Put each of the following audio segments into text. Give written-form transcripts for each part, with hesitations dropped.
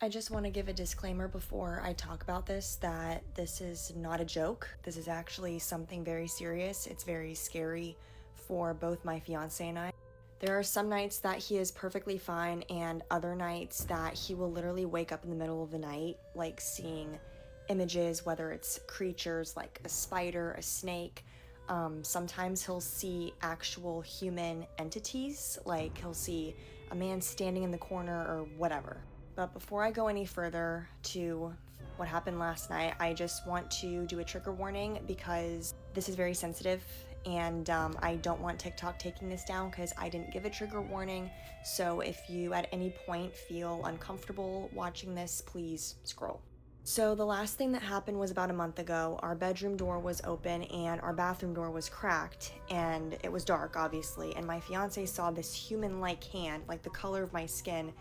I just want to give a disclaimer before I talk about this that this is not a joke. This is actually something very serious. It's very scary for both my fiance and I. There are some nights that he is perfectly fine and other nights that he will literally wake up in the middle of the night, like seeing images, whether it's creatures like a spider, a snake. Sometimes he'll see actual human entities, like he'll see a man standing in the corner or whatever. But before I go any further to what happened last night, I just want to do a trigger warning because this is very sensitive and I don't want TikTok taking this down because I didn't give a trigger warning. So if you at any point feel uncomfortable watching this, please scroll. So the last thing that happened was about a month ago. Our bedroom door was open and our bathroom door was cracked and it was dark, obviously. And my fiance saw this human-like hand, like the color of my skin,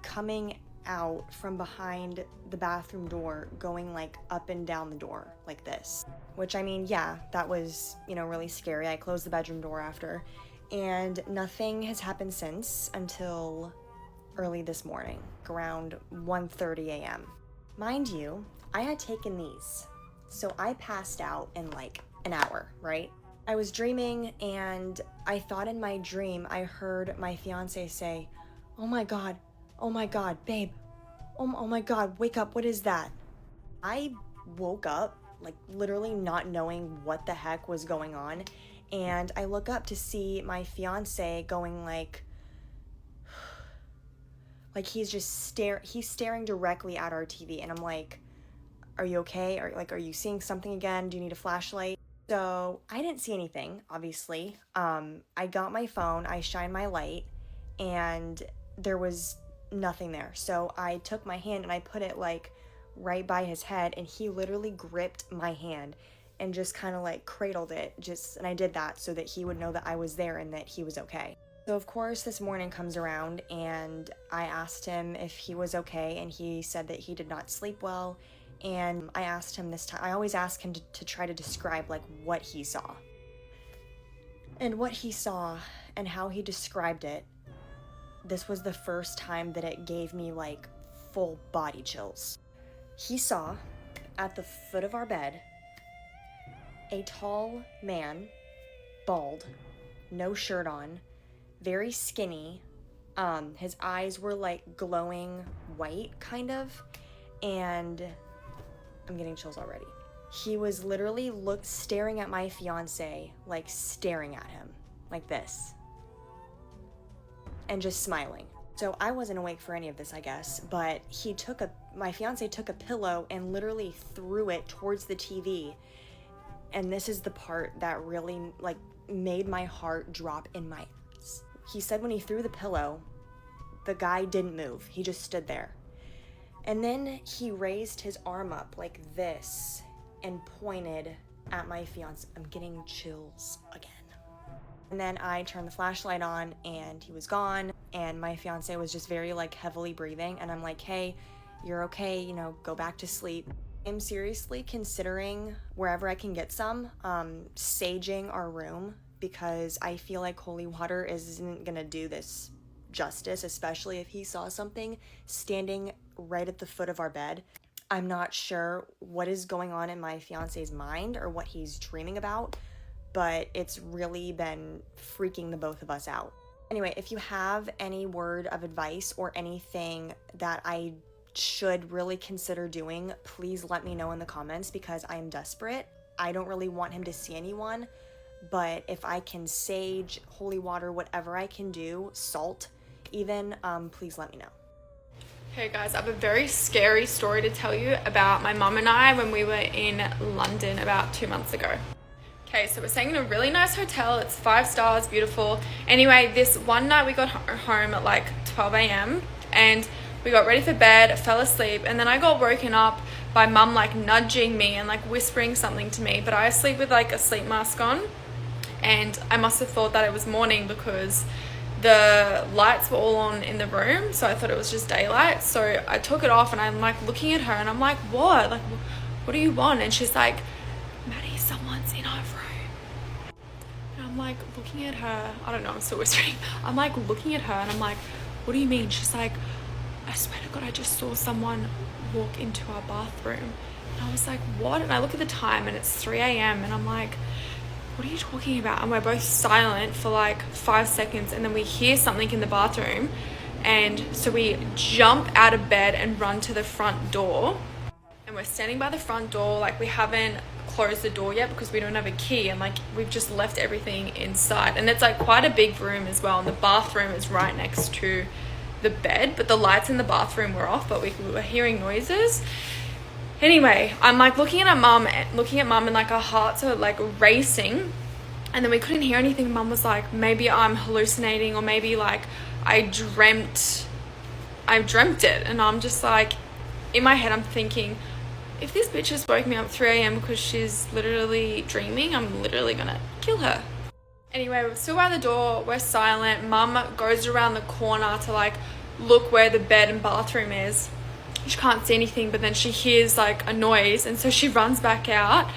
coming out from behind the bathroom door, going like up and down the door like this. Which, I mean, yeah, that was, really scary. I closed the bedroom door after. And nothing has happened since until early this morning, around 1:30 a.m. Mind you, I had taken these, so I passed out in like an hour, right? I was dreaming and I thought in my dream I heard my fiance say, oh my god, babe, oh my god, wake up, what is that? I woke up, like literally not knowing what the heck was going on, and I look up to see my fiance going like he's just he's staring directly at our TV, and I'm like, are you okay? Are you seeing something again? Do you need a flashlight? So I didn't see anything, obviously. I got my phone, I shined my light, and there was nothing there. So I took my hand and I put it like right by his head, and he literally gripped my hand and just kind of like cradled it, and I did that so that he would know that I was there and that he was okay. So of course this morning comes around and I asked him if he was okay, and he said that he did not sleep well. And I asked him this time, I always ask him to try to describe like what he saw. And what he saw and how he described it, this was the first time that it gave me like full body chills. He saw at the foot of our bed a tall man, bald, no shirt on, very skinny. His eyes were like glowing white kind of, and I'm getting chills already. He was literally staring at my fiance, like staring at him like this, and just smiling. So I wasn't awake for any of this, I guess, but my fiance took a pillow and literally threw it towards the TV. And this is the part that really like made my heart drop in my ass. He said when he threw the pillow, the guy didn't move. He just stood there. And then he raised his arm up like this and pointed at my fiance. I'm getting chills again. And then I turned the flashlight on and he was gone, and my fiance was just very like heavily breathing, and I'm like, hey, you're okay, go back to sleep. I'm seriously considering wherever I can get some, saging our room, because I feel like holy water isn't gonna do this justice, especially if he saw something standing right at the foot of our bed. I'm not sure what is going on in my fiance's mind or what he's dreaming about, but it's really been freaking the both of us out. Anyway, if you have any word of advice or anything that I should really consider doing, please let me know in the comments, because I am desperate. I don't really want him to see anyone, but if I can sage, holy water, whatever I can do, salt even, please let me know. Hey guys, I have a very scary story to tell you about my mum and I when we were in London about 2 months ago. Okay, so we're staying in a really nice hotel. It's 5 stars, beautiful. Anyway, this one night we got home at like 12 a.m. and we got ready for bed, fell asleep, and then I got woken up by mum like nudging me and like whispering something to me, but I sleep with like a sleep mask on, and I must have thought that it was morning because the lights were all on in the room, so I thought it was just daylight. So I took it off and I'm like looking at her and I'm like, what? Like, what do you want? And she's like, Maddie, someone's in our room. And I'm like looking at her, I don't know, I'm still whispering. I'm like looking at her and I'm like, what do you mean? She's like, I swear to God, I just saw someone walk into our bathroom. And I was like, what? And I look at the time and it's 3 a.m. and I'm like, what are you talking about? And we're both silent for like 5 seconds, and then we hear something in the bathroom. And so we jump out of bed and run to the front door. And we're standing by the front door, like we haven't closed the door yet because we don't have a key, and like we've just left everything inside. And it's like quite a big room as well, and the bathroom is right next to the bed, but the lights in the bathroom were off, but we were hearing noises. Anyway, I'm like looking at mum and like our hearts are like racing, and then we couldn't hear anything. Mum was like, maybe I'm hallucinating, or maybe like I dreamt it. And I'm just like, in my head I'm thinking, if this bitch has woke me up 3 a.m. because she's literally dreaming, I'm literally gonna kill her. Anyway, we're still by the door, we're silent. Mum goes around the corner to like look where the bed and bathroom is. She can't see anything, but then she hears like a noise, and so she runs back out,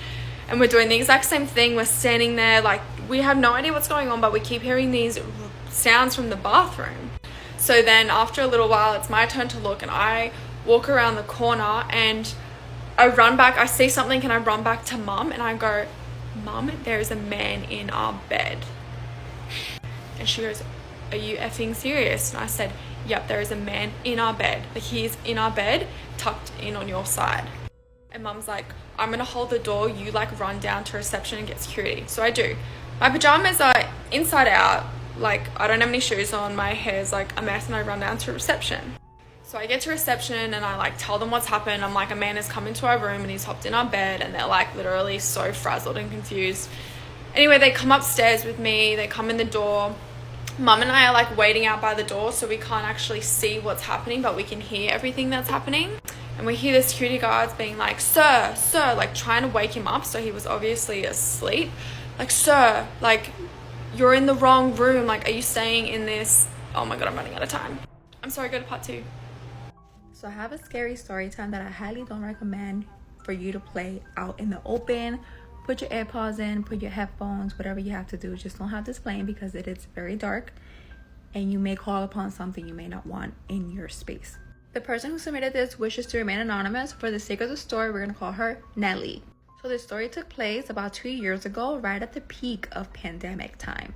and we're doing the exact same thing. We're standing there, like we have no idea what's going on, but we keep hearing these sounds from the bathroom. So then after a little while, it's my turn to look, and I walk around the corner and I run back. I see something and I run back to Mum and I go, Mum, there is a man in our bed. And she goes, are you effing serious? And I said, yep, there is a man in our bed. Like, he is in our bed, tucked in on your side. And Mum's like, I'm gonna hold the door, you like run down to reception and get security. So I do. My pajamas are inside out, like I don't have any shoes on, my hair's like a mess, and I run down to reception. So I get to reception and I like tell them what's happened. I'm like, a man has come into our room and he's hopped in our bed, and they're like literally so frazzled and confused. Anyway, they come upstairs with me, they come in the door. Mum and I are like waiting out by the door, so we can't actually see what's happening, but we can hear everything that's happening. And we hear the security guards being like, sir, like trying to wake him up. So he was obviously asleep. Like, sir, like you're in the wrong room. Like, are you staying in this? Oh my God, I'm running out of time. I'm sorry, go to part 2. So I have a scary story time that I highly don't recommend for you to play out in the open. Put your AirPods in, put your headphones, whatever you have to do. Just don't have this playing because it is very dark and you may call upon something you may not want in your space. The person who submitted this wishes to remain anonymous. For the sake of the story, we're going to call her Nelly. So this story took place about 2 years ago, right at the peak of pandemic time.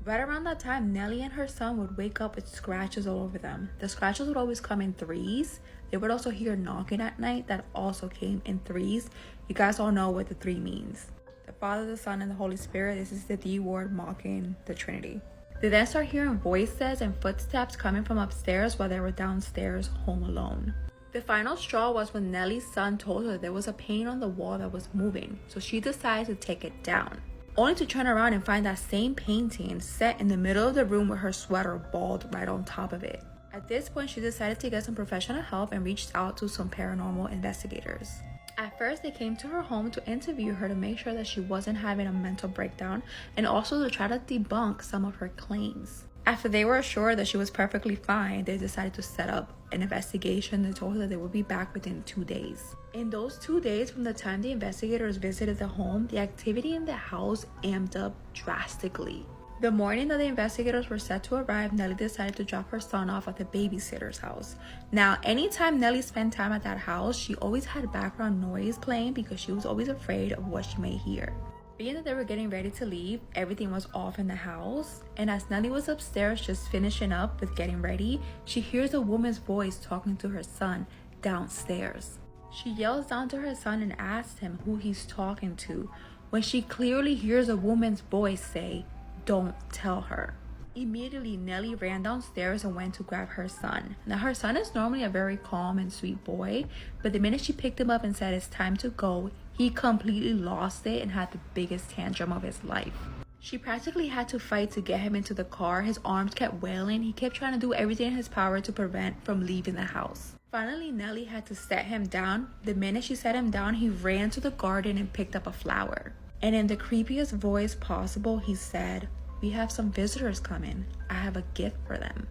Right around that time, Nelly and her son would wake up with scratches all over them. The scratches would always come in threes. They would also hear knocking at night that also came in threes. You guys all know what the 3 means. The Father, the Son, and the Holy Spirit. This is the D word mocking the Trinity. They then start hearing voices and footsteps coming from upstairs while they were downstairs home alone. The final straw was when Nelly's son told her there was a painting on the wall that was moving, so she decided to take it down, only to turn around and find that same painting set in the middle of the room with her sweater balled right on top of it. At this point, she decided to get some professional help and reached out to some paranormal investigators. At first, they came to her home to interview her to make sure that she wasn't having a mental breakdown, and also to try to debunk some of her claims. After they were assured that she was perfectly fine, they decided to set up an investigation. They told her that they would be back within 2 days. In those 2 days from the time the investigators visited the home, the activity in the house amped up drastically. The morning that the investigators were set to arrive, Nelly decided to drop her son off at the babysitter's house. Now, anytime Nelly spent time at that house, she always had background noise playing because she was always afraid of what she may hear. Being that they were getting ready to leave, everything was off in the house, and as Nelly was upstairs just finishing up with getting ready, she hears a woman's voice talking to her son downstairs. She yells down to her son and asks him who he's talking to, when she clearly hears a woman's voice say, "Don't tell her." Immediately, Nelly ran downstairs and went to grab her son. Now, her son is normally a very calm and sweet boy, but the minute she picked him up and said it's time to go, he completely lost it and had the biggest tantrum of his life. She practically had to fight to get him into the car. His arms kept wailing. He kept trying to do everything in his power to prevent from leaving the house. Finally, Nelly had to set him down. The minute she set him down, he ran to the garden and picked up a flower. And in the creepiest voice possible, he said, "We have some visitors coming. I have a gift for them."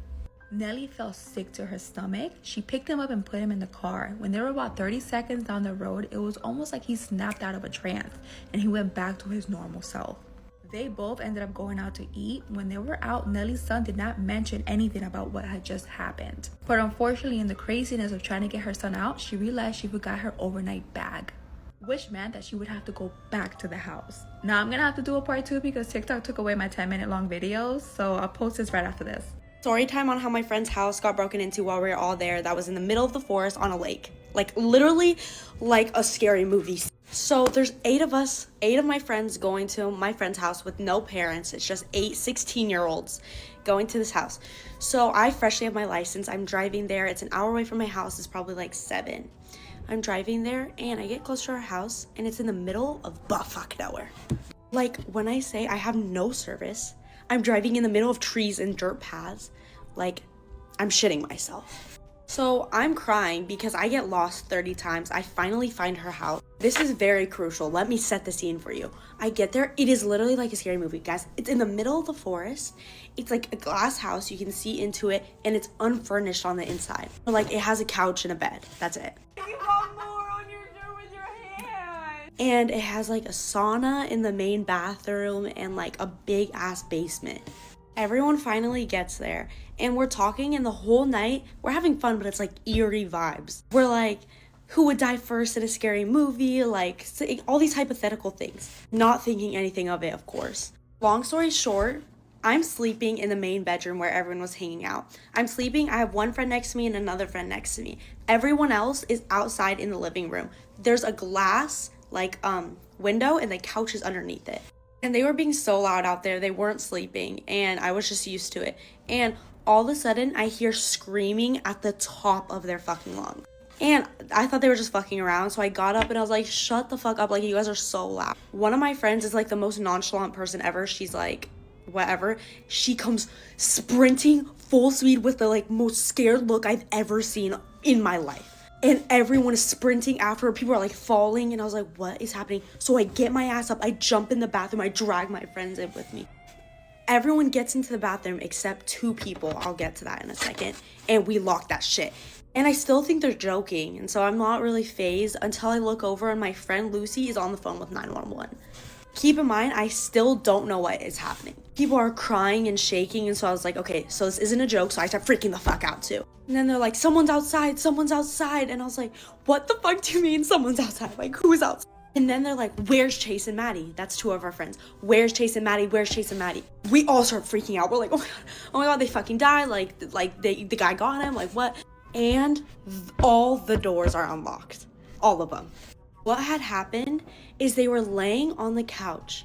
Nelly felt sick to her stomach. She picked him up and put him in the car. When they were about 30 seconds down the road, it was almost like he snapped out of a trance and he went back to his normal self. They both ended up going out to eat. When they were out, Nelly's son did not mention anything about what had just happened. But unfortunately, in the craziness of trying to get her son out, she realized she forgot her overnight bag, which meant that she would have to go back to the house. Now I'm gonna have to do a part 2 because TikTok took away my 10-minute long videos, so I'll post this right after this. Story time on how my friend's house got broken into while we were all there. That was in the middle of the forest on a lake. Like, literally like a scary movie. So there's 8 of us, 8 of my friends going to my friend's house with no parents. It's just 8 16-year-olds going to this house. So I freshly have my license. I'm driving there. It's an hour away from my house. It's probably like 7. I'm driving there and I get close to our house and it's in the middle of buttfuck nowhere. Like, when I say I have no service, I'm driving in the middle of trees and dirt paths. Like, I'm shitting myself. So I'm crying because I get lost 30 times. I finally find her house. This is very crucial. Let me set the scene for you. I get there. It is literally like a scary movie, guys. It's in the middle of the forest. It's like a glass house. You can see into it and it's unfurnished on the inside. Like, it has a couch and a bed. That's it. You got more on your shirt with your hand. And it has like a sauna in the main bathroom and like a big ass basement. Everyone finally gets there and we're talking, and the whole night we're having fun, but it's like eerie vibes. We're like, who would die first in a scary movie? Like, all these hypothetical things. Not thinking anything of it, of course. Long story short, I'm sleeping in the main bedroom where everyone was hanging out. I'm sleeping. I have one friend next to me and another friend next to me. Everyone else is outside in the living room. There's a glass window and the couch is underneath it. And they were being so loud out there. They weren't sleeping and I was just used to it. And all of a sudden I hear screaming at the top of their fucking lungs. And I thought they were just fucking around. So I got up and I was like, shut the fuck up. Like, you guys are so loud. One of my friends is like the most nonchalant person ever. She's like, whatever. She comes sprinting full speed with the like most scared look I've ever seen in my life. And everyone is sprinting after her. People are like falling. And I was like, what is happening? So I get my ass up. I jump in the bathroom. I drag my friends in with me. Everyone gets into the bathroom except 2 people. I'll get to that in a second. And we lock that shit. And I still think they're joking. And so I'm not really fazed until I look over and my friend Lucy is on the phone with 911. Keep in mind, I still don't know what is happening. People are crying and shaking, and so I was like, okay, so this isn't a joke, so I start freaking the fuck out too. And then they're like, someone's outside, and I was like, what the fuck do you mean someone's outside? Like, who's outside? And then they're like, where's Chase and Maddie? That's 2 of our friends. Where's Chase and Maddie? Where's Chase and Maddie? We all start freaking out. We're like, oh my god, they fucking died. Like the guy got him, like what? And all the doors are unlocked. All of them. What had happened is they were laying on the couch.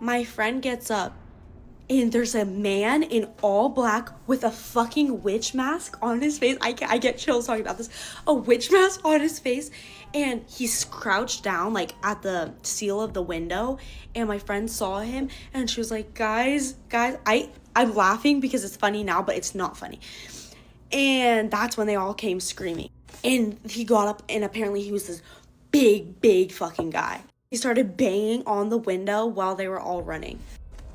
My friend gets up and there's a man in all black with a fucking witch mask on his face. I get chills talking about this. A witch mask on his face, and he's crouched down like at the seal of the window, and my friend saw him and she was like, guys, I'm laughing because it's funny now, but it's not funny. And that's when they all came screaming. And he got up and apparently he was this big fucking guy. He started banging on the window while they were all running.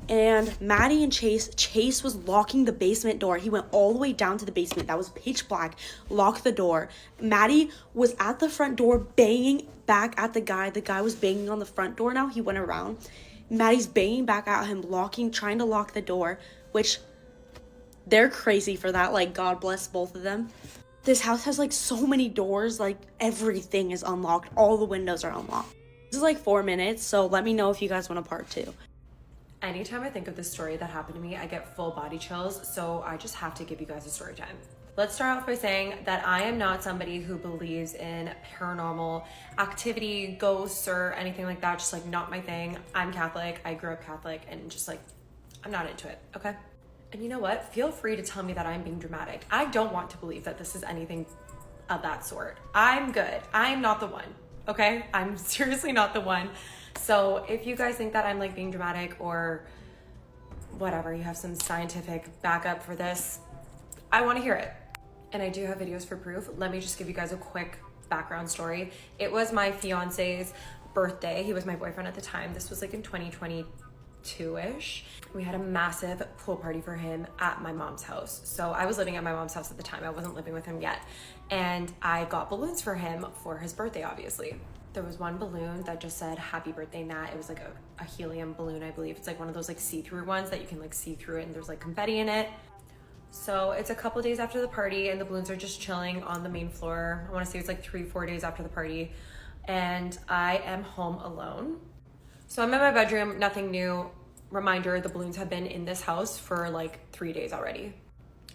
And Maddie and Chase was locking the basement door. He went all the way down to the basement. That was pitch black. Locked the door. Maddie was at the front door banging back at the guy. The guy was banging on the front door now. He went around. Maddie's banging back at him, trying to lock the door, which they're crazy for that. Like, God bless both of them. This house has like so many doors. Like, everything is unlocked. All the windows are unlocked. This is like 4 minutes, so let me know if you guys want a part 2. Anytime I think of this story that happened to me, I get full body chills, so I just have to give you guys a story time. Let's start off by saying that I am not somebody who believes in paranormal activity, ghosts, or anything like that. Just like not my thing. I'm Catholic. I grew up Catholic, and just like, I'm not into it, okay? And you know what? Feel free to tell me that I'm being dramatic. I don't want to believe that this is anything of that sort. I'm good. I'm not the one, okay? I'm seriously not the one. So if you guys think that I'm like being dramatic or whatever, you have some scientific backup for this, I want to hear it. And I do have videos for proof. Let me just give you guys a quick background story. It was my fiance's birthday. He was my boyfriend at the time. This was like in 2022-ish. We had a massive pool party for him at my mom's house. So I was living at my mom's house at the time. I wasn't living with him yet. And I got balloons for him for his birthday, obviously. There was one balloon that just said happy birthday Nat. It was like a helium balloon, I believe. It's like one of those like see-through ones that you can like see through it and there's like confetti in it. So it's a couple days after the party and the balloons are just chilling on the main floor. I want to say it's like 3-4 days after the party, and I am home alone. So I'm in my bedroom, nothing new. Reminder, the balloons have been in this house for like 3 days already.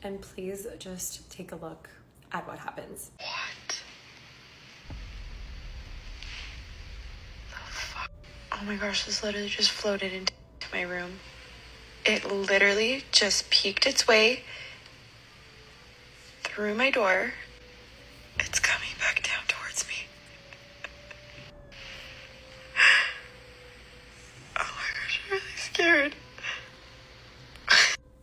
And please just take a look at what happens. What? The fuck? Oh my gosh, this literally just floated into my room. It literally just peeked its way through my door. It's coming back down towards me. Oh my gosh, I'm really scared.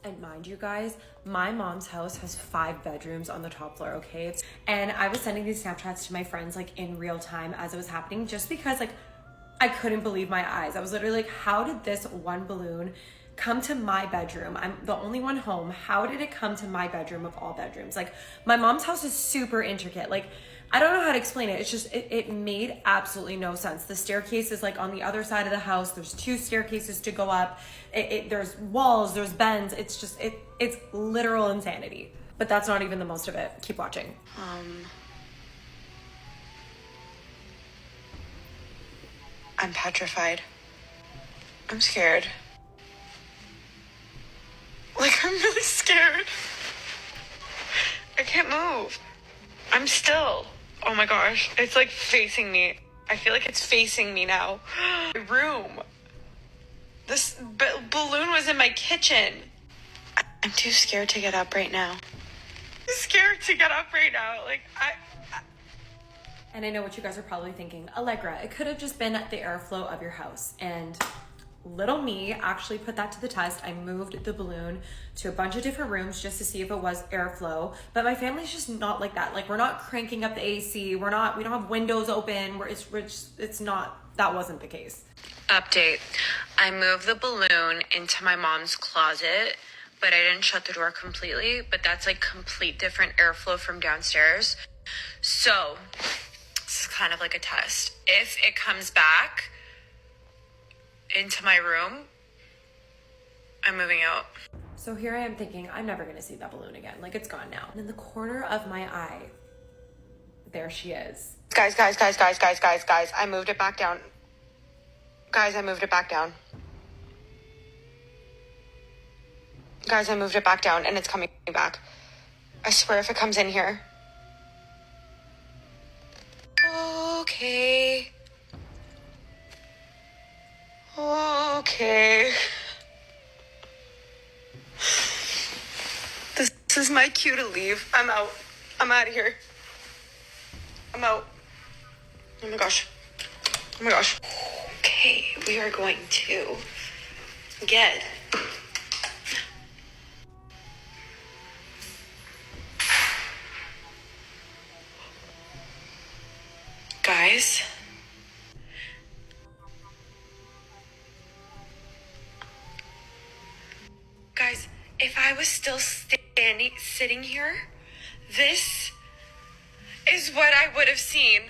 And mind you guys, my mom's house has 5 bedrooms on the top floor, okay? And I was sending these Snapchats to my friends like in real time as it was happening, just because like I couldn't believe my eyes. I was literally like, how did this one balloon come to my bedroom? I'm the only one home. How did it come to my bedroom of all bedrooms? Like, my mom's house is super intricate. Like, I don't know how to explain it. It's just, it made absolutely no sense. The staircase is like on the other side of the house. There's 2 staircases to go up. There's walls, there's bends. It's just, it's literal insanity. But that's not even the most of it. Keep watching. I'm petrified. I'm scared. Like, I'm really scared. I can't move. I'm still. Oh my gosh. It's like facing me. I feel like it's facing me now. My room. This balloon was in my kitchen. I'm too scared to get up right now. I'm scared to get up right now. Like, And I know what you guys are probably thinking. Allegra, it could have just been the airflow of your house. And little me actually put that to the test. I moved the balloon to a bunch of different rooms just to see if it was airflow. But my family's just not like that. Like, we're not cranking up the AC. We don't have windows open. It's not, that wasn't the case. Update. I moved the balloon into my mom's closet, but I didn't shut the door completely. But that's like complete different airflow from downstairs. So this is kind of like a test. If it comes back into my room, I'm moving out. So here I am thinking, I'm never gonna see that balloon again. Like, it's gone now. And in the corner of my eye, there she is. Guys, I moved it back down. Guys, I moved it back down. Guys, I moved it back down and it's coming back. I swear if it comes in here. Okay. Okay. This is my cue to leave. I'm out. I'm out of here. I'm out. Oh my gosh. Oh my gosh. Okay, we are going to get guys. Guys, if I was still sitting here, this is what I would have seen.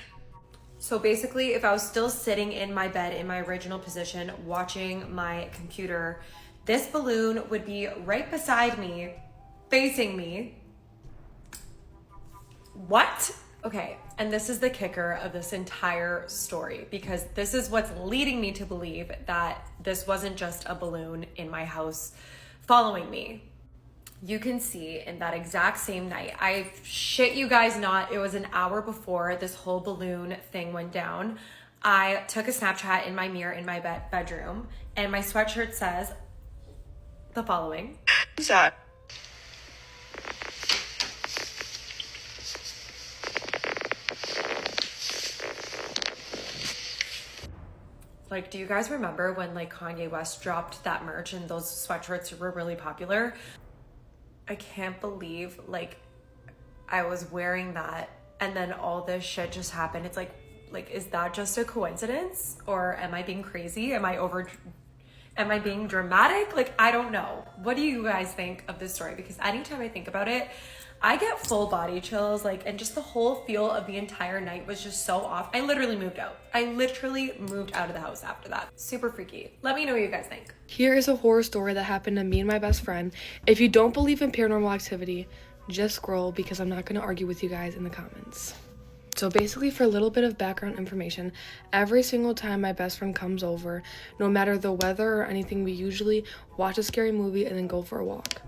So basically, if I was still sitting in my bed in my original position, watching my computer, this balloon would be right beside me, facing me. What? Okay, and this is the kicker of this entire story, because this is what's leading me to believe that this wasn't just a balloon in my house following me. You can see in that exact same night, I shit you guys not, it was an hour before this whole balloon thing went down. I took a Snapchat in my mirror in my bedroom, and my sweatshirt says the following. What's that? Like, do you guys remember when like Kanye West dropped that merch and those sweatshirts were really popular? I can't believe like I was wearing that and then all this shit just happened. It's like, is that just a coincidence? Or am I being crazy? Am I being dramatic? Like, I don't know. What do you guys think of this story? Because anytime I think about it, I get full body chills, like, and just the whole feel of the entire night was just so off. I literally moved out. I literally moved out of the house after that. Super freaky. Let me know what you guys think. Here is a horror story that happened to me and my best friend. If you don't believe in paranormal activity, just scroll because I'm not going to argue with you guys in the comments. So basically, for a little bit of background information, every single time my best friend comes over, no matter the weather or anything, we usually watch a scary movie and then go for a walk.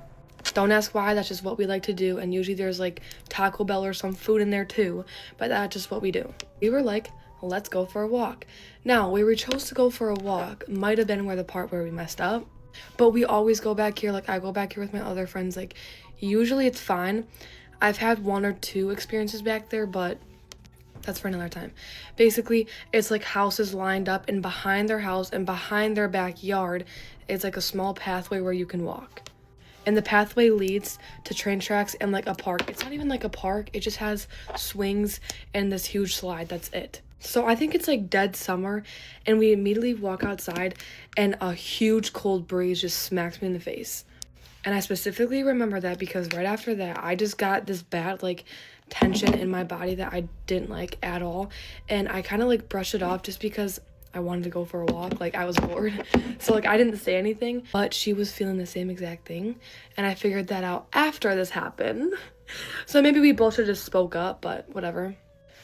Don't ask why, that's just what we like to do, and usually there's like Taco Bell or some food in there too, but that's just what we do. We were like, let's go for a walk. Now, where we chose to go for a walk might have been where the part where we messed up, but we always go back here. Like, I go back here with my other friends. Like, usually it's fine. I've had 1 or 2 experiences back there, but that's for another time. Basically, it's like houses lined up, and behind their house and behind their backyard, it's like a small pathway where you can walk. And the pathway leads to train tracks and like a park. It's not even like a park. It just has swings and this huge slide. That's it. So I think it's like dead summer, and we immediately walk outside and a huge cold breeze just smacks me in the face. And I specifically remember that because right after that, I just got this bad like tension in my body that I didn't like at all. And I kind of like brushed it off just because I wanted to go for a walk. Like, I was bored. So like I didn't say anything, but she was feeling the same exact thing. And I figured that out after this happened. So maybe we both should have just spoke up, but whatever.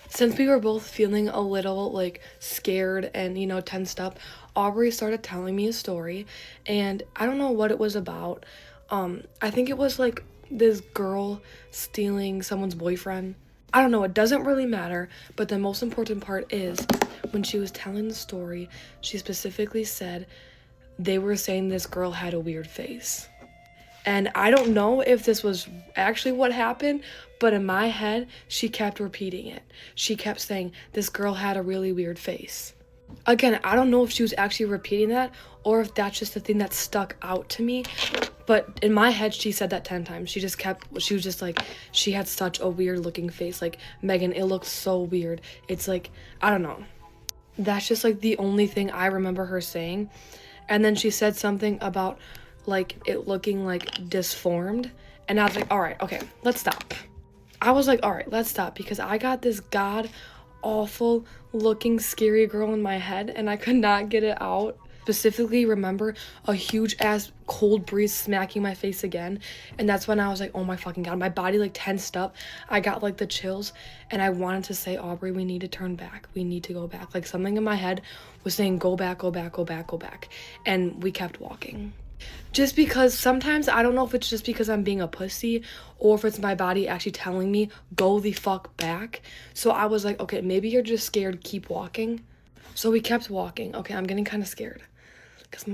Since we were both feeling a little like scared and, you know, tensed up, Aubrey started telling me a story, and I don't know what it was about. I think it was like this girl stealing someone's boyfriend. I don't know, it doesn't really matter, but the most important part is when she was telling the story, she specifically said they were saying this girl had a weird face. And I don't know if this was actually what happened, but in my head, she kept repeating it. She kept saying, this girl had a really weird face. Again, I don't know if she was actually repeating that or if that's just the thing that stuck out to me. But in my head, she said that 10 times. She was just like, she had such a weird looking face. Like, Megan, it looks so weird. It's like, I don't know. That's just like the only thing I remember her saying. And then she said something about like it looking like disformed. And I was like, all right, okay, let's stop. I was like, all right, let's stop, because I got this god awful looking scary girl in my head and I could not get it out. Specifically remember a huge ass cold breeze smacking my face again, and that's when I was like, oh my fucking god, my body like tensed up. I got like the chills, and I wanted to say, Aubrey, we need to turn back, we need to go back. Like, something in my head was saying go back, go back, go back, go back, and we kept walking. Just because sometimes I don't know if it's just because I'm being a pussy or if it's my body actually telling me go the fuck back. So I was like, okay, maybe you're just scared, keep walking. So we kept walking. Okay, I'm getting kind of scared because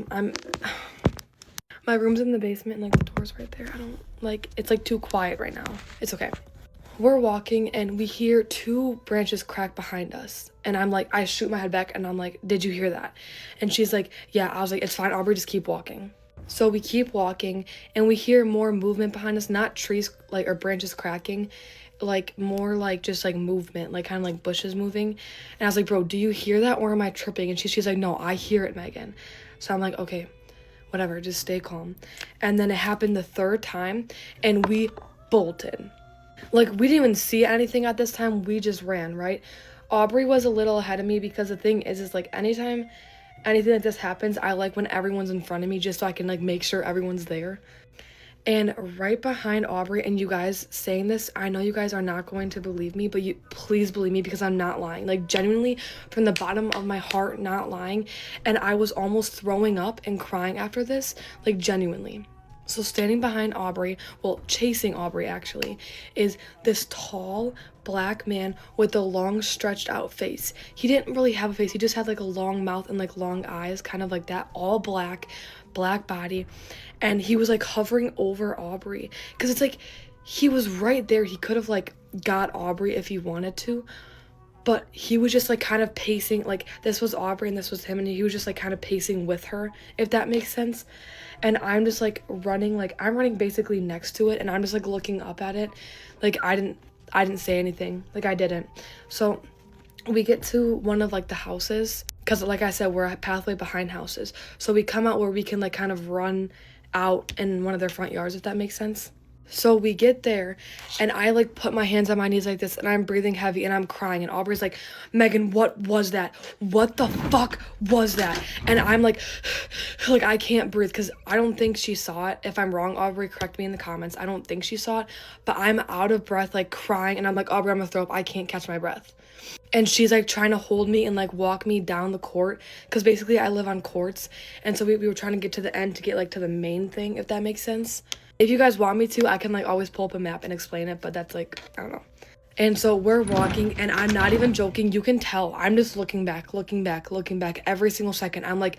my room's in the basement and like the door's right there. I don't like, it's like too quiet right now. It's okay. We're walking and we hear 2 branches crack behind us, and I'm like, I shoot my head back and I'm like, did you hear that? And she's like, yeah. I was like, it's fine, Aubrey, just keep walking. So we keep walking and we hear more movement behind us, not trees like or branches cracking, like more like just like movement, like kind of like bushes moving. And I was like, bro, do you hear that or am I tripping? And she's like, no, I hear it, Megan. So I'm like, okay, whatever, just stay calm. And then it happened the 3rd time and we bolted. Like, we didn't even see anything at this time, we just ran, right? Aubrey was a little ahead of me because the thing is like anytime anything like this happens, I like when everyone's in front of me just so I can like make sure everyone's there. And right behind Aubrey, and you guys saying this, I know you guys are not going to believe me, but you please believe me because I'm not lying. Like, genuinely from the bottom of my heart, not lying. And I was almost throwing up and crying after this, like genuinely. So standing behind Aubrey, well, chasing Aubrey actually, is this tall black man with a long stretched out face. He didn't really have a face, he just had like a long mouth and like long eyes, kind of like that, all black body. And he was like hovering over Aubrey because it's like he was right there. He could have like got Aubrey if he wanted to, but he was just like kind of pacing, like this was Aubrey and this was him, and he was just like kind of pacing with her, if that makes sense. And I'm just like running, like I'm running basically next to it, and I'm just like looking up at it. Like I didn't say anything, like I didn't. So we get to one of like the houses, because like I said, we're a pathway behind houses. So we come out where we can like kind of run out in one of their front yards, if that makes sense. So we get there and I like put my hands on my knees like this and I'm breathing heavy and I'm crying and Aubrey's like, Megan, what was that? What the fuck was that? And I'm like I can't breathe because I don't think she saw it. If I'm wrong, Aubrey, correct me in the comments. I don't think she saw it, but I'm out of breath, like crying, and I'm like, Aubrey, I'm gonna throw up. I can't catch my breath. And she's like trying to hold me and like walk me down the court because basically I live on courts, and so we were trying to get to the end to get like to the main thing, if that makes sense. If you guys want me to, I can like always pull up a map and explain it, but that's like, I don't know. And so we're walking and I'm not even joking. You can tell I'm just looking back every single second. I'm like,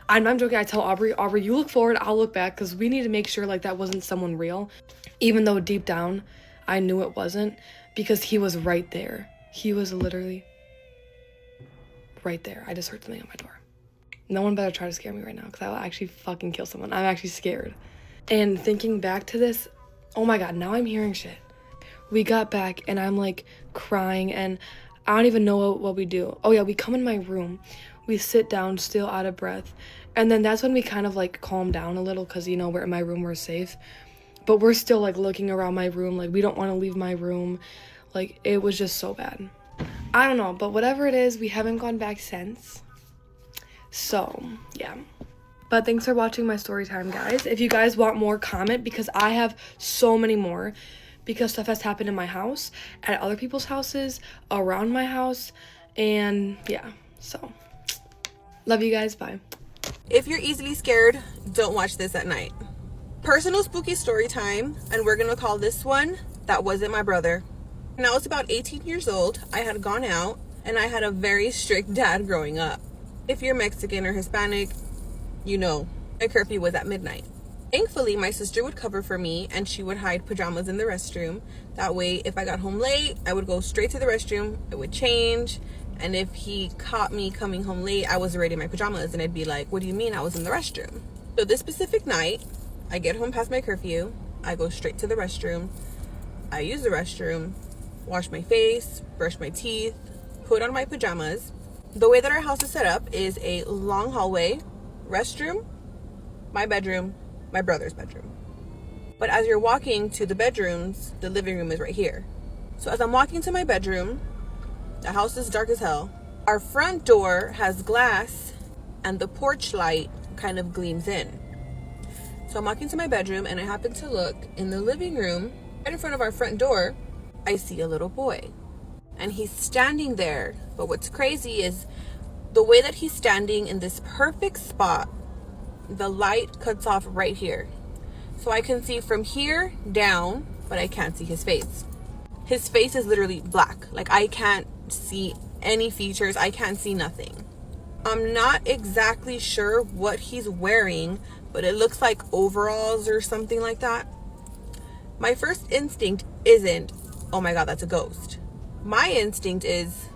I'm not joking. I tell Aubrey, you look forward, I'll look back, because we need to make sure like that wasn't someone real, even though deep down I knew it wasn't, because he was right there. He was literally right there. I just heard something on my door. No one better try to scare me right now, because I will actually fucking kill someone. I'm actually scared. And thinking back to this, oh my god, now I'm hearing shit. We got back and I'm like crying and I don't even know what we do. Oh yeah, we come in my room. We sit down still out of breath. And then that's when we kind of like calm down a little, because you know, we're in my room, we're safe. But we're still like looking around my room, like we don't want to leave my room. Like it was just so bad. I don't know, but whatever it is, we haven't gone back since. So yeah. But thanks for watching my story time, guys. If you guys want more, comment, because I have so many more, because stuff has happened in my house, at other people's houses, around my house, and yeah, so love you guys. Bye. If you're easily scared, don't watch this at night. Personal spooky story time, and we're gonna call this one That Wasn't My Brother. When I was about 18 years old, I had gone out and I had a very strict dad growing up. If you're Mexican or Hispanic, you know, a curfew was at midnight. Thankfully, my sister would cover for me and she would hide pajamas in the restroom. That way, if I got home late, I would go straight to the restroom, I would change, and if he caught me coming home late, I was already in my pajamas, and I'd be like, what do you mean I was in the restroom? So this specific night, I get home past my curfew, I go straight to the restroom, I use the restroom, wash my face, brush my teeth, put on my pajamas. The way that our house is set up is a long hallway, restroom, my bedroom, my brother's bedroom. But as you're walking to the bedrooms, the living room is right here. So as I'm walking to my bedroom, the house is dark as hell. Our front door has glass and the porch light kind of gleams in. So I'm walking to my bedroom and I happen to look in the living room, right in front of our front door. I see a little boy and he's standing there. But what's crazy is the way that he's standing in this perfect spot, the light cuts off right here. So I can see from here down, but I can't see his face. His face is literally black. Like I can't see any features. I can't see nothing. I'm not exactly sure what he's wearing, but it looks like overalls or something like that. My first instinct isn't, oh my god, that's a ghost. My instinct is,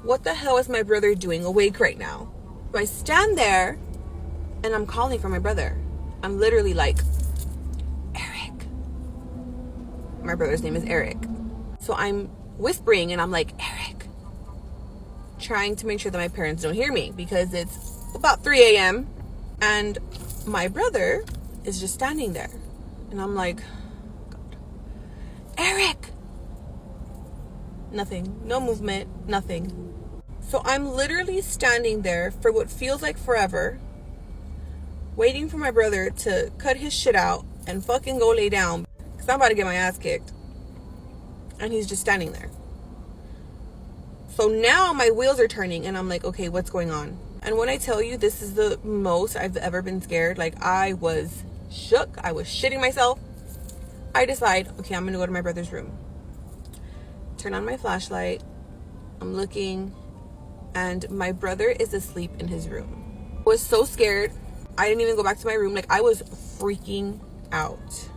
what the hell is my brother doing awake right now? So I stand there and I'm calling for my brother. I'm literally like, Eric. My brother's name is Eric. So I'm whispering and I'm like, Eric. Trying to make sure that my parents don't hear me, because it's about 3 a.m. and my brother is just standing there. And I'm like, God. Eric. Nothing. No movement. Nothing. So I'm literally standing there for what feels like forever, waiting for my brother to cut his shit out and fucking go lay down, because I'm about to get my ass kicked. And he's just standing there. So now my wheels are turning and I'm like, okay, what's going on? And when I tell you, this is the most I've ever been scared. Like I was shook. I was shitting myself. I decide, okay, I'm gonna go to my brother's room. Turn on my flashlight. I'm looking and my brother is asleep in his room. I was so scared. I didn't even go back to my room. Like I was freaking out.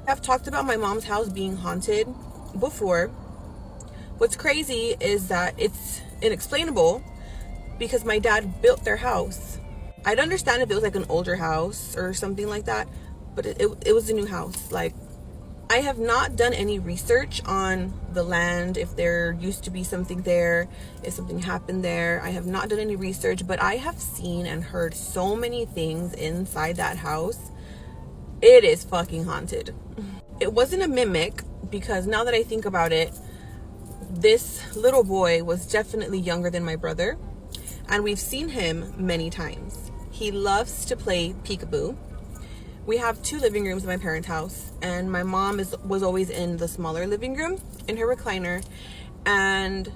I've talked about my mom's house being haunted before. What's crazy is that it's inexplainable, because my dad built their house. I'd understand if it was like an older house or something like that, but it was a new house. Like I have not done any research on the land, if there used to be something there, if something happened there. I have not done any research, but I have seen and heard so many things inside that house It is fucking haunted. It wasn't a mimic, because now that I think about it, this little boy was definitely younger than my brother, and we've seen him many times. He loves to play peekaboo. We have 2 living rooms in my parents' house, and my mom was always in the smaller living room in her recliner, and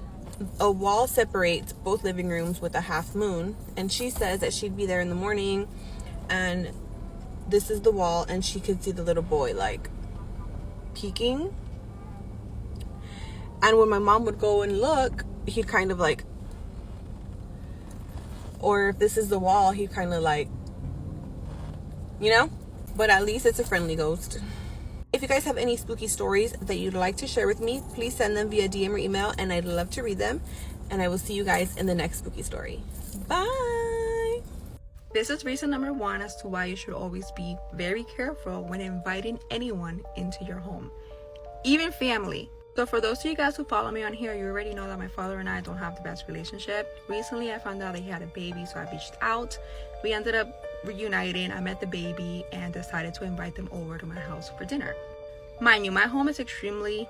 a wall separates both living rooms with a half moon, and she says that she'd be there in the morning, and this is the wall, and she could see the little boy like peeking. And when my mom would go and look, he'd kind of like, or if this is the wall, he'd kind of like, you know, but at least it's a friendly ghost. If you guys have any spooky stories that you'd like to share with me, please send them via DM or email, and I'd love to read them. And I will see you guys in the next spooky story. Bye! This is reason number 1 as to why you should always be very careful when inviting anyone into your home, even family. So for those of you guys who follow me on here, you already know that my father and I don't have the best relationship. Recently, I found out that he had a baby, so I reached out. We ended up reuniting. I met the baby and decided to invite them over to my house for dinner. Mind you, my home is extremely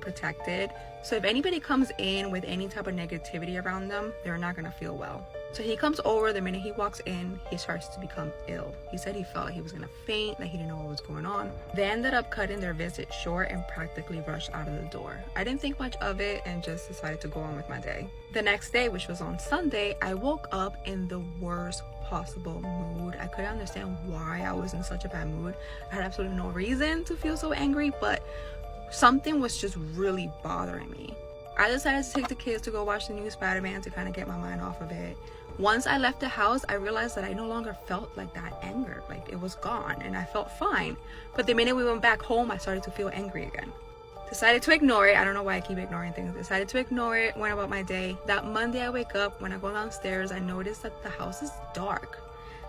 protected, so if anybody comes in with any type of negativity around them, they're not gonna feel well. So he comes over. The minute he walks in, he starts to become ill. He said he felt like he was gonna faint, that he didn't know what was going on. They ended up cutting their visit short and practically rushed out of the door. I didn't think much of it and just decided to go on with my day. The next day, which was on Sunday, I woke up in the worst possible mood. I couldn't understand why I was in such a bad mood. I had absolutely no reason to feel so angry, but something was just really bothering me. I decided to take the kids to go watch the new Spider-Man to kind of get my mind off of it. Once I left the house, I realized that I no longer felt like that anger. Like, it was gone and I felt fine. But the minute we went back home, I started to feel angry again. Decided to ignore it. I don't know why I keep ignoring things. Decided to ignore it, went about my day. That Monday I wake up, when I go downstairs, I notice that the house is dark.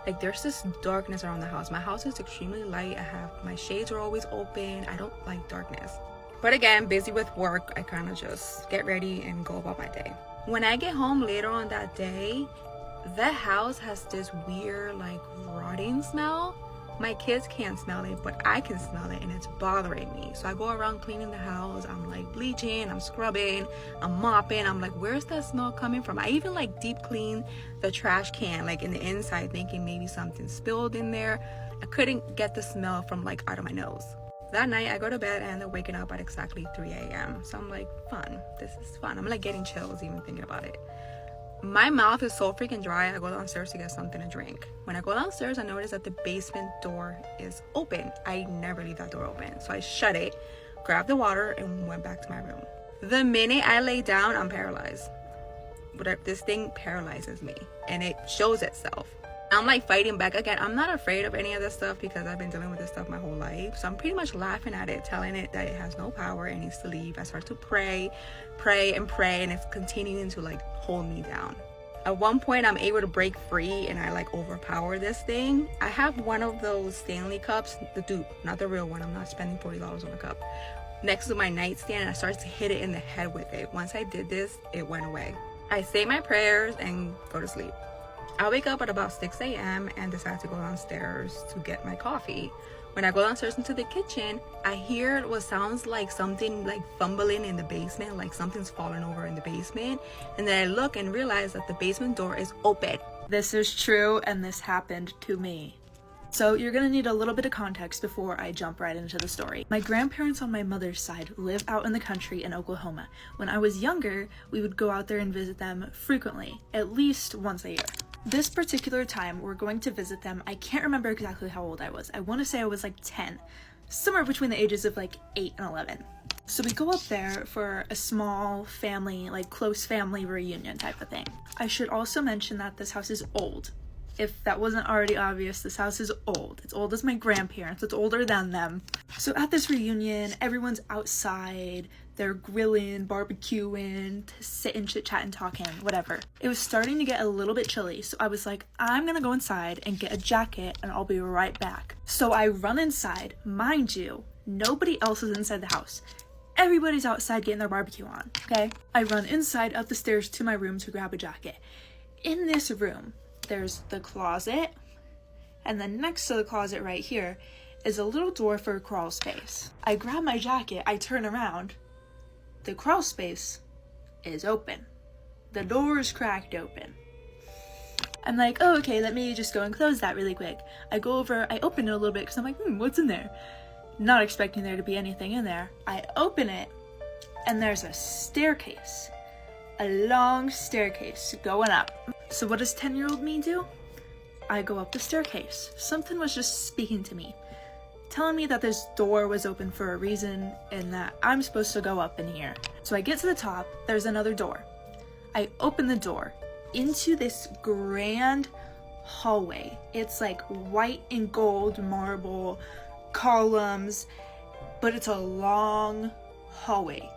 Like, there's this darkness around the house. My house is extremely light. My shades are always open. I don't like darkness. But again, busy with work, I kind of just get ready and go about my day. When I get home later on that day, the house has this weird, like, rotting smell. My kids can't smell it, but I can smell it, and it's bothering me. So I go around cleaning the house. I'm like bleaching, I'm scrubbing, I'm mopping. I'm like, where's that smell coming from? I even like deep clean the trash can, like in the inside, thinking maybe something spilled in there. I couldn't get the smell from like out of my nose. That night I go to bed and end up waking up at exactly 3 a.m. So I'm like, fun, this is fun. I'm like getting chills even thinking about it. My mouth is so freaking dry. I go downstairs to get something to drink. When I go downstairs, I notice that the basement door is open. I never leave that door open. So I shut it, grabbed the water, and went back to my room. The minute I lay down, I'm paralyzed. This thing paralyzes me, and it shows itself. I'm like fighting back again. I'm not afraid of any of this stuff because I've been dealing with this stuff my whole life. So I'm pretty much laughing at it, telling it that it has no power, it needs to leave. I start to pray, and it's continuing to like hold me down. At one point, I'm able to break free and I like overpower this thing. I have one of those Stanley cups, the dupe, not the real one. I'm not spending $40 on a cup. Next to my nightstand, and I started to hit it in the head with it. Once I did this, it went away. I say my prayers and go to sleep. I wake up at about 6 a.m. and decide to go downstairs to get my coffee. When I go downstairs into the kitchen, I hear what sounds like something like fumbling in the basement, like something's falling over in the basement. And then I look and realize that the basement door is open. This is true, and this happened to me. So you're gonna need a little bit of context before I jump right into the story. My grandparents on my mother's side live out in the country in Oklahoma. When I was younger, we would go out there and visit them frequently, at least once a year. This particular time, we're going to visit them. I can't remember exactly how old I was. I want to say I was like 10, somewhere between the ages of like 8 and 11. So we go up there for a small family, like close family reunion type of thing. I should also mention that this house is old. If that wasn't already obvious, this house is old. It's old as my grandparents. It's older than them. So at this reunion, everyone's outside. They're grilling, barbecuing, sitting, chit-chatting, talking, whatever. It was starting to get a little bit chilly, so I was like, I'm gonna go inside and get a jacket and I'll be right back. So I run inside. Mind you, nobody else is inside the house. Everybody's outside getting their barbecue on, okay? I run inside, up the stairs to my room to grab a jacket. In this room, there's the closet, and then next to the closet right here is a little door for a crawl space. I grab my jacket, I turn around. The crawl space is open. The door is cracked open. I'm like, oh, okay, let me just go and close that really quick. I go over, I open it a little bit because I'm like, what's in there? Not expecting there to be anything in there. I open it, and there's a staircase. A long staircase going up. So what does 10-year-old me do? I go up the staircase. Something was just speaking to me, telling me that this door was open for a reason and that I'm supposed to go up in here. So I get to the top, there's another door. I open the door into this grand hallway. It's like white and gold marble columns, but it's a long hallway.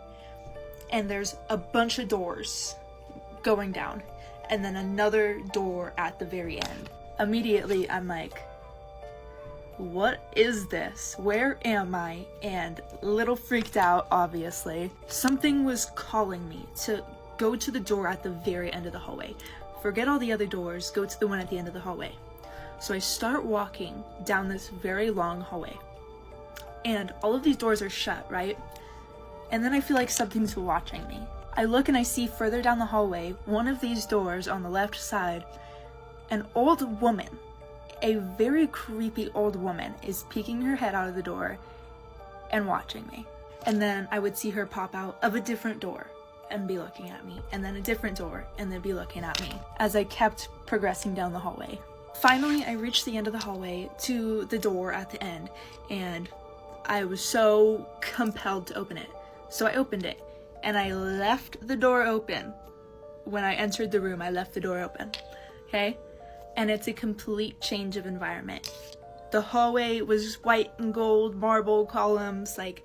And there's a bunch of doors going down, and then another door at the very end. Immediately, I'm like, what is this? Where am I? And a little freaked out, obviously. Something was calling me to go to the door at the very end of the hallway. Forget all the other doors, go to the one at the end of the hallway. So I start walking down this very long hallway. And all of these doors are shut, right? And then I feel like something's watching me. I look and I see further down the hallway, one of these doors on the left side, an old woman, a very creepy old woman, is peeking her head out of the door and watching me. And then I would see her pop out of a different door and be looking at me, and then a different door and then be looking at me as I kept progressing down the hallway. Finally, I reached the end of the hallway to the door at the end, and I was so compelled to open it. So I opened it, and I left the door open. When I entered the room, I left the door open, okay? And it's a complete change of environment. The hallway was white and gold marble columns, like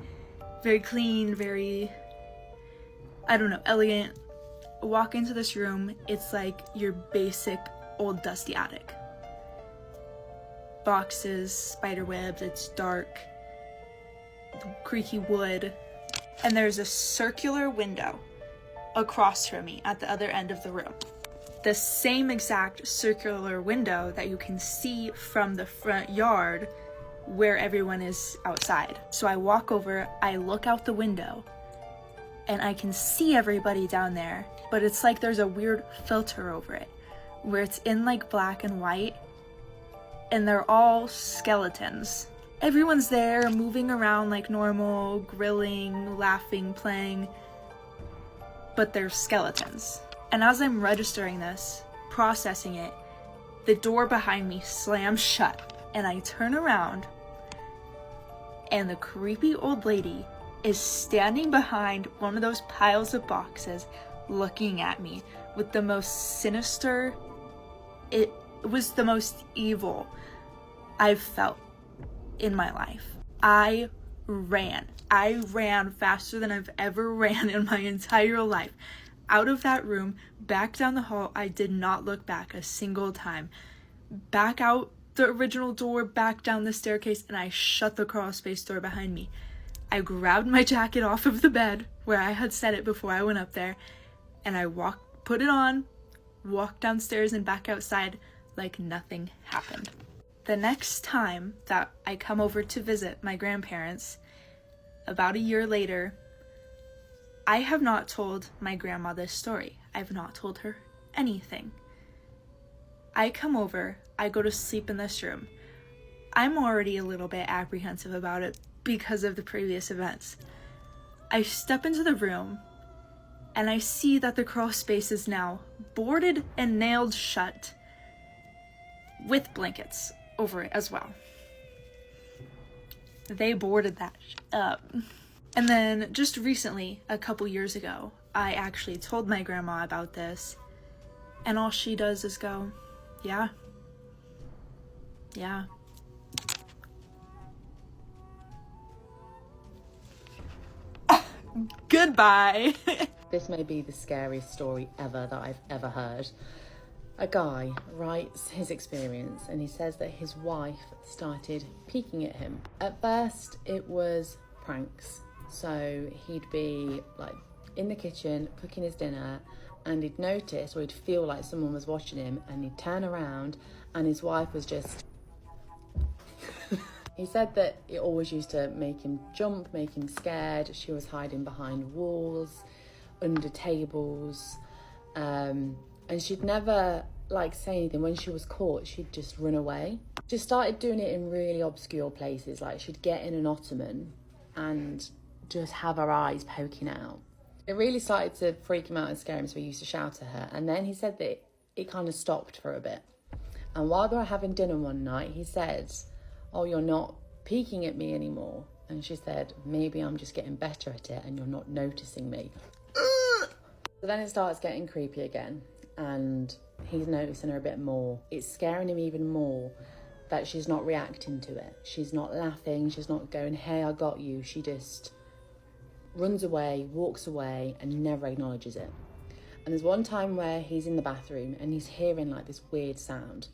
very clean, very, I don't know, elegant. Walk into this room, it's like your basic old dusty attic. Boxes, spider webs, it's dark, creaky wood, and there's a circular window across from me at the other end of the room. The same exact circular window that you can see from the front yard where everyone is outside. So I walk over, I look out the window, and I can see everybody down there, but it's like there's a weird filter over it, where it's in like black and white, and they're all skeletons. Everyone's there, moving around like normal, grilling, laughing, playing, but they're skeletons. And as I'm registering this, processing it, the door behind me slams shut, and I turn around, and the creepy old lady is standing behind one of those piles of boxes, looking at me with the most sinister, it was the most evil I've felt in my life. I ran faster than I've ever ran in my entire life. Out of that room, back down the hall. I did not look back a single time. Back out the original door, back down the staircase, and I shut the crawl space door behind me. I grabbed my jacket off of the bed where I had set it before I went up there, and I put it on, walked downstairs and back outside like nothing happened. The next time that I come over to visit my grandparents, about a year later, I have not told my grandma this story. I've not told her anything. I come over, I go to sleep in this room. I'm already a little bit apprehensive about it because of the previous events. I step into the room, and I see that the crawl space is now boarded and nailed shut, with blankets over it as well. They boarded that up. And then just recently, a couple years ago, I actually told my grandma about this, and all she does is go, yeah. Goodbye. This may be the scariest story ever that I've ever heard. A guy writes his experience, and he says that his wife started peeking at him. At first, it was pranks. So he'd be like in the kitchen cooking his dinner, and he'd notice, or he'd feel like someone was watching him, and he'd turn around and his wife was just He said that it always used to make him jump, make him scared. She was hiding behind walls, under tables, and she'd never like say anything. When she was caught, she'd just run away. She started doing it in really obscure places, like she'd get in an ottoman and just have her eyes poking out. It really started to freak him out and scare him, so he used to shout at her. And then he said that it kind of stopped for a bit. And while they were having dinner one night, he said, "Oh, you're not peeking at me anymore." And she said, "Maybe I'm just getting better at it and you're not noticing me." So then it starts getting creepy again, and he's noticing her a bit more. It's scaring him even more that she's not reacting to it. She's not laughing, she's not going, "Hey, I got you." She just runs away, walks away, and never acknowledges it. And there's one time where he's in the bathroom and he's hearing like this weird sound.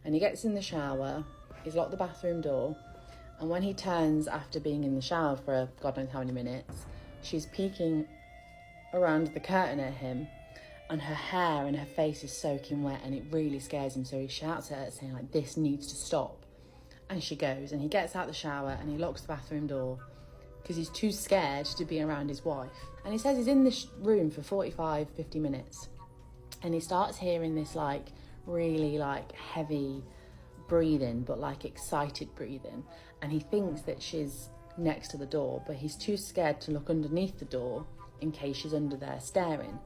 And he gets in the shower, he's locked the bathroom door, and when he turns after being in the shower for God knows how many minutes, she's peeking around the curtain at him, and her hair and her face is soaking wet, and it really scares him. So he shouts at her saying like, "This needs to stop." And she goes, and he gets out the shower and he locks the bathroom door because he's too scared to be around his wife. And he says he's in this room for 45-50 minutes, and he starts hearing this like really like heavy breathing, but like excited breathing, and he thinks that she's next to the door, but he's too scared to look underneath the door in case she's under there staring.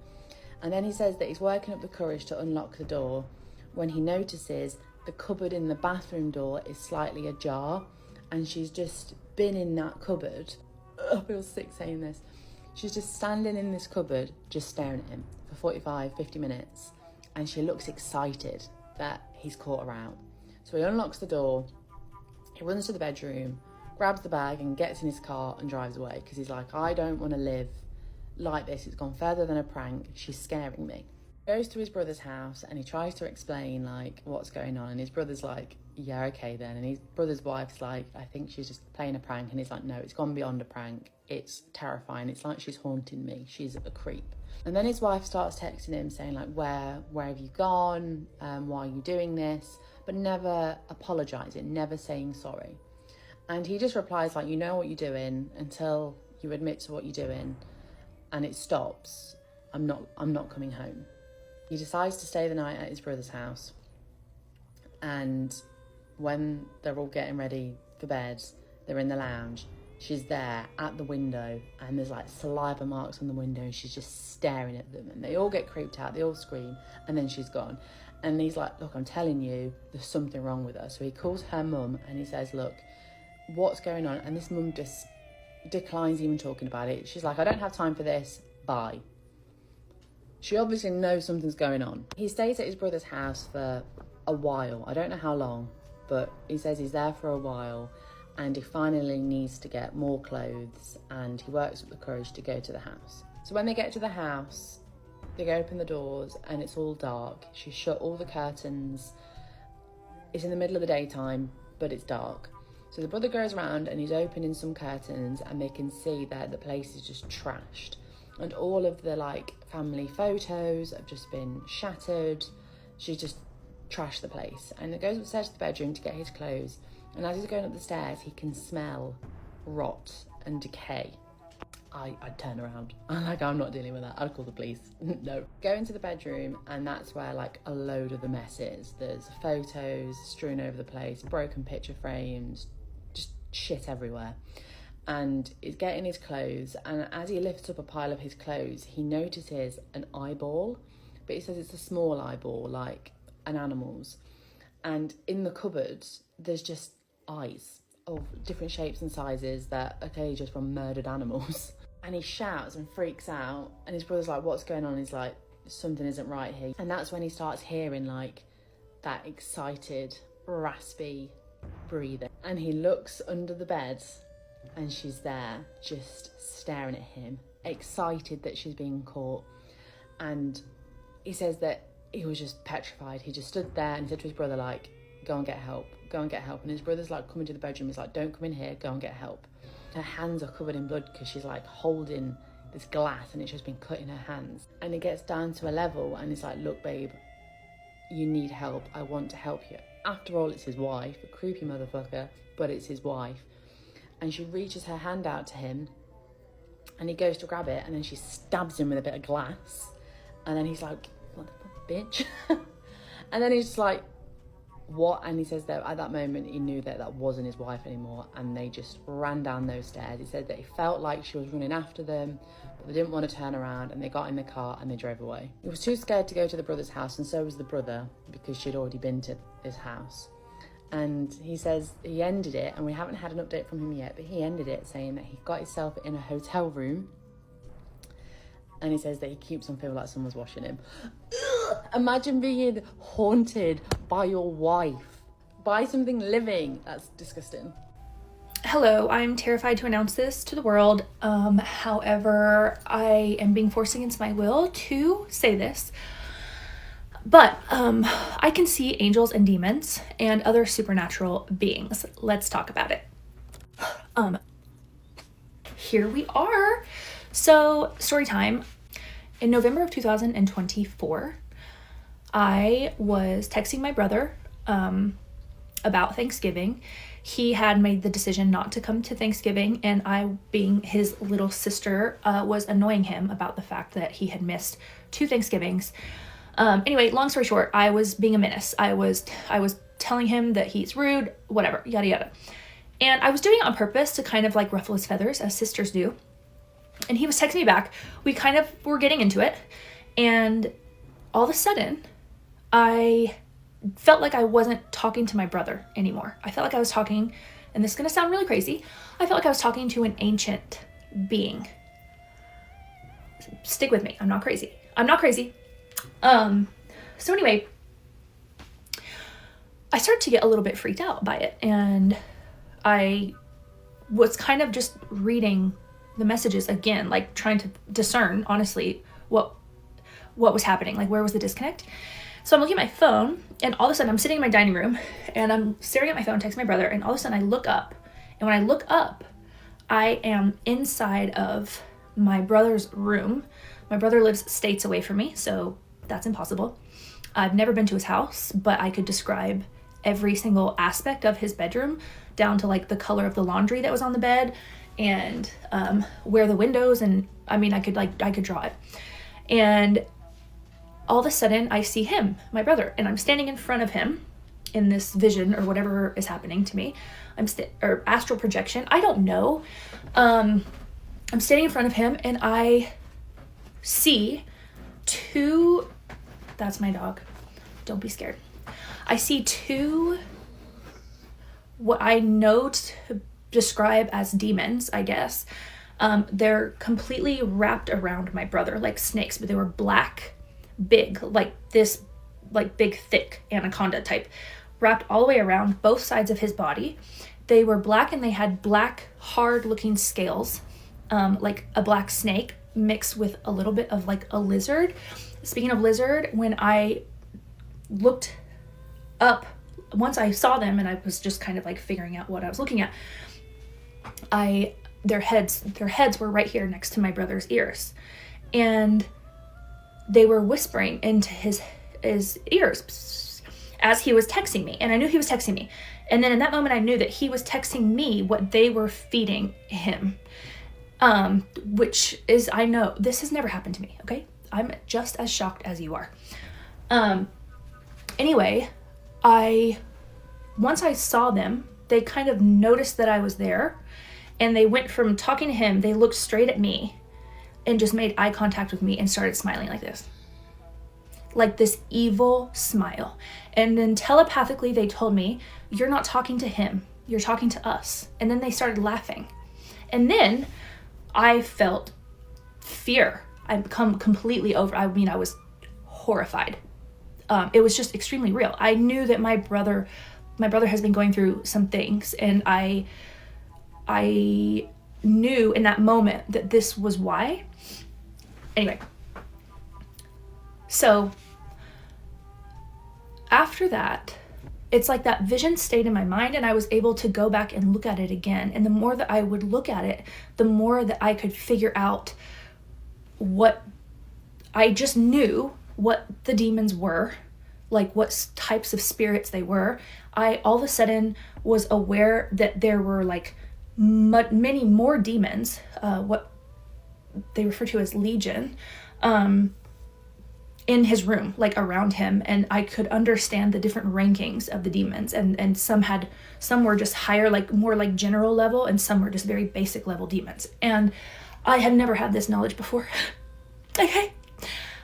And then he says that he's working up the courage to unlock the door when he notices the cupboard in the bathroom door is slightly ajar, and she's just been in that cupboard. I feel sick saying this. She's just standing in this cupboard, just staring at him for 45-50 minutes, and she looks excited that he's caught her out. So he unlocks the door, he runs to the bedroom, grabs the bag and gets in his car and drives away, because he's like, "I don't want to live like this. It's gone further than a prank. She's scaring me." He goes to his brother's house and he tries to explain like what's going on, and his brother's like, "Yeah, okay then." And his brother's wife's like, "I think she's just playing a prank." And he's like, "No, it's gone beyond a prank. It's terrifying. It's like she's haunting me. She's a creep." And then his wife starts texting him saying like, where have you gone? Why are you doing this? But never apologising, never saying sorry. And he just replies like, "You know what you're doing. Until you admit to what you're doing and it stops, I'm not coming home." He decides to stay the night at his brother's house, and when they're all getting ready for bed, they're in the lounge, she's there at the window, and there's like saliva marks on the window, and she's just staring at them, and they all get creeped out, they all scream, and then she's gone. And he's like, "Look, I'm telling you, there's something wrong with her." So he calls her mum and he says, "Look, what's going on?" And this mum just declines even talking about it. She's like, "I don't have time for this, bye." She obviously knows something's going on. He stays at his brother's house for a while. I don't know how long, but he says he's there for a while, and he finally needs to get more clothes, and he works up the courage to go to the house. So when they get to the house, they open the doors and it's all dark. She's shut all the curtains. It's in the middle of the daytime, but it's dark. So the brother goes around and he's opening some curtains, and they can see that the place is just trashed, and all of the like family photos have just been shattered. She's just trashed the place. And he goes upstairs to the bedroom to get his clothes, and as he's going up the stairs, he can smell rot and decay. I'd turn around. I'm like, I'm not dealing with that. I'd call the police. No. Go into the bedroom, and that's where like a load of the mess is. There's photos strewn over the place, broken picture frames, just shit everywhere. And he's getting his clothes, and as he lifts up a pile of his clothes, he notices an eyeball, but he says it's a small eyeball, like an animal's. And in the cupboards, there's just eyes of different shapes and sizes that are clearly just from murdered animals. And he shouts and freaks out, and his brother's like, "What's going on?" He's like, "Something isn't right here." And that's when he starts hearing like that excited, raspy breathing. And he looks under the bed, and she's there just staring at him, excited that she's being caught. And he says that he was just petrified. He just stood there and he said to his brother like, "Go and get help, go and get help." And his brother's like coming to the bedroom. He's like, "Don't come in here, go and get help." Her hands are covered in blood because she's like holding this glass and it's just been cut in her hands. And he gets down to a level and he's like, "Look babe, you need help. I want to help you. After all, it's his wife, a creepy motherfucker, but it's his wife. And she reaches her hand out to him, and he goes to grab it, and then she stabs him with a bit of glass. And then he's like, what the fuck, bitch? And then he's just like, what? And he says that at that moment he knew that that wasn't his wife anymore, and they just ran down those stairs. He said that he felt like she was running after them, but they didn't want to turn around, and they got in the car and they drove away. He was too scared to go to the brother's house, and so was the brother, because she'd already been to his house. And he says he ended it, and we haven't had an update from him yet, but he ended it saying that he got himself in a hotel room, and he says that he keeps on feeling like someone's washing him. Ugh! Imagine being haunted by your wife, by something living. That's disgusting. Hello, I'm terrified to announce this to the world. However, I am being forced against my will to say this. But I can see angels and demons and other supernatural beings. Let's talk about it. Here we are. So, story time. In November of 2024, I was texting my brother about Thanksgiving. He had made the decision not to come to Thanksgiving, and I, being his little sister, was annoying him about the fact that he had missed 2 Thanksgivings. Anyway, long story short, I was being a menace. I was telling him that he's rude, whatever, yada yada. And I was doing it on purpose to kind of like ruffle his feathers, as sisters do. And he was texting me back. We kind of were getting into it. And all of a sudden, I felt like I wasn't talking to my brother anymore. I felt like I was talking, and this is going to sound really crazy, I felt like I was talking to an ancient being. Stick with me. I'm not crazy. So anyway, I started to get a little bit freaked out by it, and I was kind of just reading the messages again, like trying to discern, honestly, what was happening, like where was the disconnect. So I'm looking at my phone, and all of a sudden I'm sitting in my dining room, and I'm staring at my phone, texting my brother, and all of a sudden I look up, and when I look up, I am inside of my brother's room. My brother lives states away from me, so that's impossible. I've never been to his house, but I could describe every single aspect of his bedroom, down to like the color of the laundry that was on the bed, and where the windows, and I mean, I could draw it. And all of a sudden I see him, my brother, and I'm standing in front of him in this vision or whatever is happening to me. Or astral projection, I don't know. I'm standing in front of him, and I see 2, that's my dog, don't be scared. I see 2, what I know to describe as demons, I guess. They're completely wrapped around my brother like snakes, but they were black, big, like this, like big, thick anaconda type, wrapped all the way around both sides of his body. They were black, and they had black, hard looking scales, like a black snake mixed with a little bit of like a lizard. Speaking of lizard, when I looked up, once I saw them and I was just kind of like figuring out what I was looking at, their heads were right here next to my brother's ears, and they were whispering into his ears as he was texting me, and I knew he was texting me. And then in that moment I knew that he was texting me what they were feeding him, which is, I know this has never happened to me, okay? I'm just as shocked as you are. Anyway, once I saw them, they kind of noticed that I was there, and they went from talking to him, they looked straight at me and just made eye contact with me and started smiling like this. Like this evil smile. And then telepathically they told me, you're not talking to him, you're talking to us. And then they started laughing. And then I felt fear. I'd become completely over. I mean, I was horrified. It was just extremely real. I knew that my brother has been going through some things, and I knew in that moment that this was why. Anyway, so after that, it's like that vision stayed in my mind, and I was able to go back and look at it again. And the more that I would look at it, the more that I could figure out what I just knew what the demons were. like what types of spirits they were, I all of a sudden was aware that there were like many more demons, what they refer to as legion, in his room, like around him. And I could understand the different rankings of the demons, and some were just higher, like more like general level, and some were just very basic level demons. And I had never had this knowledge before. Okay.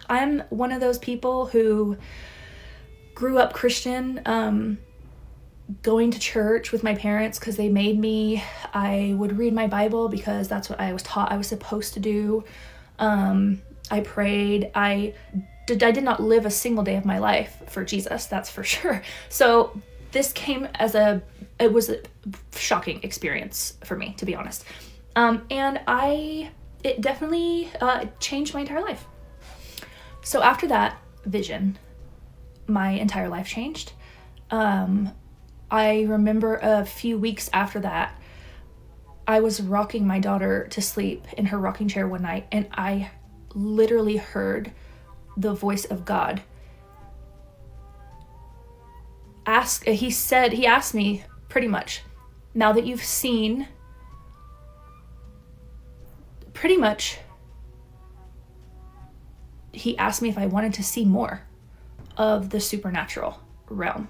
I'm one of those people who grew up Christian, going to church with my parents because they made me. I would read my Bible because that's what I was taught I was supposed to do. I prayed. I did not live a single day of my life for Jesus, that's for sure. So this came as it was a shocking experience for me, to be honest. And it definitely changed my entire life. So after that vision, my entire life changed. I remember a few weeks after that, I was rocking my daughter to sleep in her rocking chair one night, and I literally heard the voice of God he asked me pretty much, now that you've seen, pretty much, he asked me if I wanted to see more of the supernatural realm.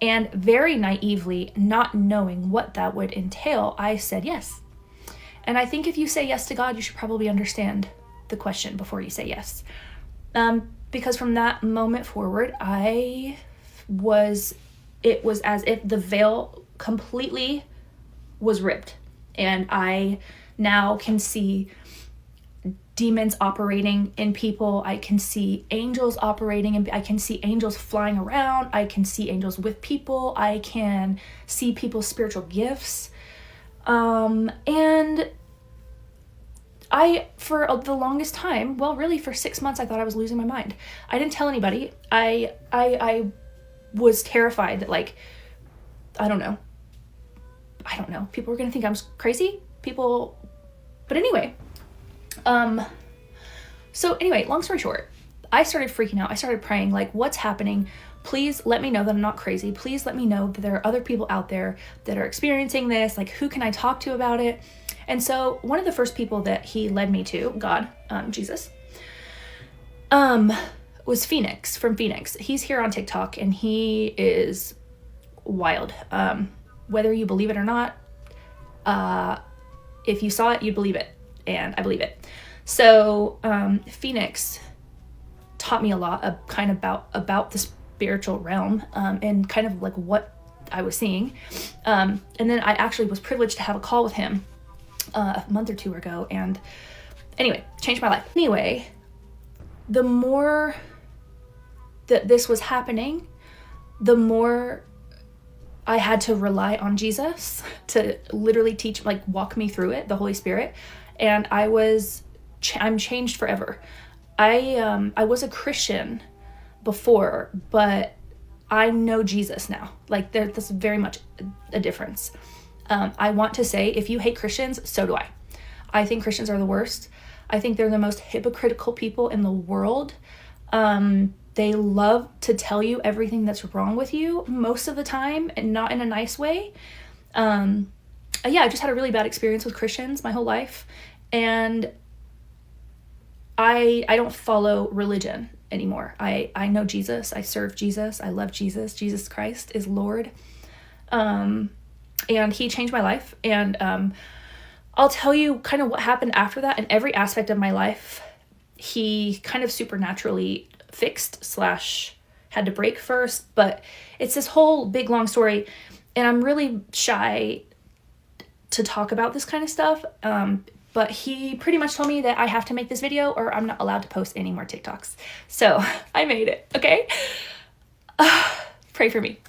And very naively, not knowing what that would entail, I said yes. And I think if you say yes to God, you should probably understand the question before you say yes. Because from that moment forward, it was as if the veil completely was ripped. And I now can see demons operating in people. I can see angels operating, and I can see angels flying around. I can see angels with people. I can see people's spiritual gifts. And I, for the longest time, well, really for 6 months, I thought I was losing my mind. I didn't tell anybody. I was terrified that, like, I don't know. People were going to think I'm crazy. But anyway. So anyway, long story short, I started freaking out. I started praying, like, what's happening? Please let me know that I'm not crazy. Please let me know that there are other people out there that are experiencing this. Like, who can I talk to about it? And so one of the first people that he led me to, God, Jesus, was Phoenix, from Phoenix. He's here on TikTok, and he is wild. Whether you believe it or not, if you saw it, you'd believe it. And I believe it. So Phoenix taught me a lot kind of about the spiritual realm, and kind of like what I was seeing. And then I actually was privileged to have a call with him a month or two ago, and anyway, changed my life. Anyway, the more that this was happening, the more I had to rely on Jesus to literally teach, like, walk me through it, the Holy Spirit. And I'm changed forever. I was a Christian before, but I know Jesus now. Like, there's very much a difference. I want to say, if you hate Christians, so do I. I think Christians are the worst. I think they're the most hypocritical people in the world. They love to tell you everything that's wrong with you most of the time, and not in a nice way. I just had a really bad experience with Christians my whole life, and I don't follow religion anymore. I know Jesus. I serve Jesus. I love Jesus. Jesus Christ is Lord. And he changed my life. And I'll tell you kind of what happened after that. In every aspect of my life, he kind of supernaturally fixed / had to break first. But it's this whole big, long story. And I'm really shy to talk about this kind of stuff. But he pretty much told me that I have to make this video or I'm not allowed to post any more TikToks. So I made it, okay? Pray for me.